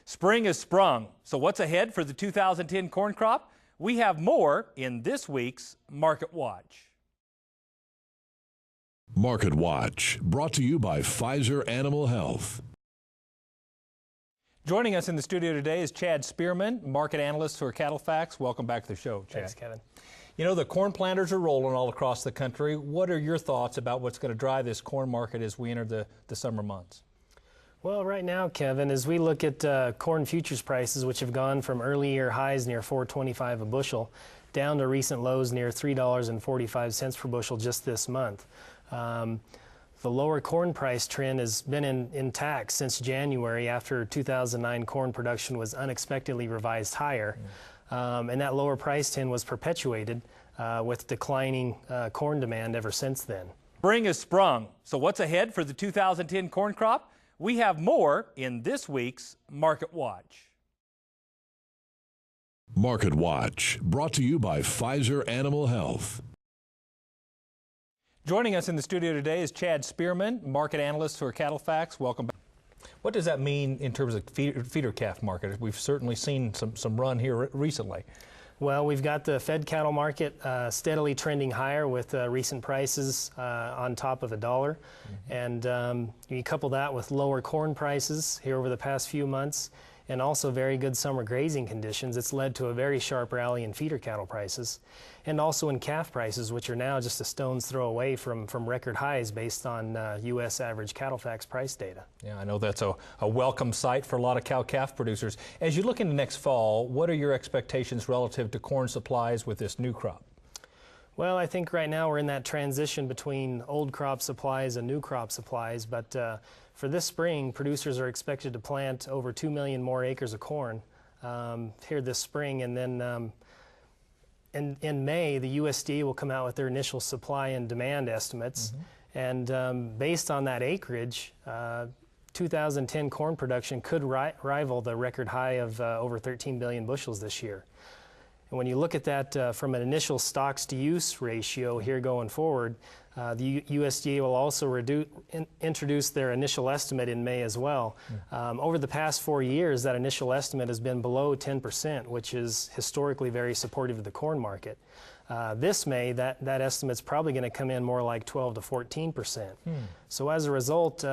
Spring has sprung, so what's ahead for the 2010 corn crop? We have more in this week's Market Watch. Market Watch, brought to you by Pfizer Animal Health. Joining us in the studio today is Chad Spearman, market analyst for CattleFax. Welcome back to the show, Chad. Thanks, Kevin. You know, the corn planters are rolling all across the country. What are your thoughts about what's going to drive this corn market as we enter the summer months? Well, right now, Kevin, as we look at corn futures prices, which have gone from early year highs near $4.25 a bushel down to recent lows near $3.45 per bushel just this month. The lower corn price trend has been intact since January after 2009 corn production was unexpectedly revised higher. And that lower price trend was perpetuated with declining corn demand ever since then. Spring has sprung, so what's ahead for the 2010 corn crop? We have more in this week's Market Watch. Market Watch, brought to you by Pfizer Animal Health. Joining us in the studio today is Chad Spearman, market analyst for CattleFax. Welcome back. What does that mean in terms of feeder calf market? We've certainly seen some run here recently. Well, we've got the fed cattle market steadily trending higher with recent prices on top of $1. And you couple that with lower corn prices here over the past few months and also very good summer grazing conditions. It's led to a very sharp rally in feeder cattle prices and also in calf prices, which are now just a stone's throw away from record highs based on U.S. average CattleFax price data. Yeah, I know that's a welcome sight for a lot of cow-calf producers. As you look into next fall, what are your expectations relative to corn supplies with this new crop? Well, I think right now we're in that transition between old crop supplies and new crop supplies, but for this spring, producers are expected to plant over 2 million more acres of corn here this spring, and then in May, the USDA will come out with their initial supply and demand estimates, and based on that acreage, 2010 corn production could rival the record high of over 13 billion bushels this year. And when you look at that from an initial stocks to use ratio here going forward, the USDA will also introduce their initial estimate in May as well. Over the past 4 years, that initial estimate has been below 10%, which is historically very supportive of the corn market. This May, that estimate's probably going to come in more like 12 to 14%. So as a result,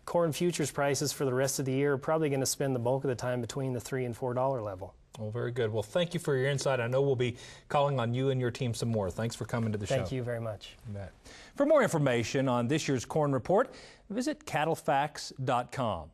corn futures prices for the rest of the year are probably going to spend the bulk of the time between the $3 and $4 level. Well, very good. Well, thank you for your insight. I know we'll be calling on you and your team some more. Thanks for coming to the show. Thank you very much. You bet. For more information on this year's corn report, visit CattleFax.com.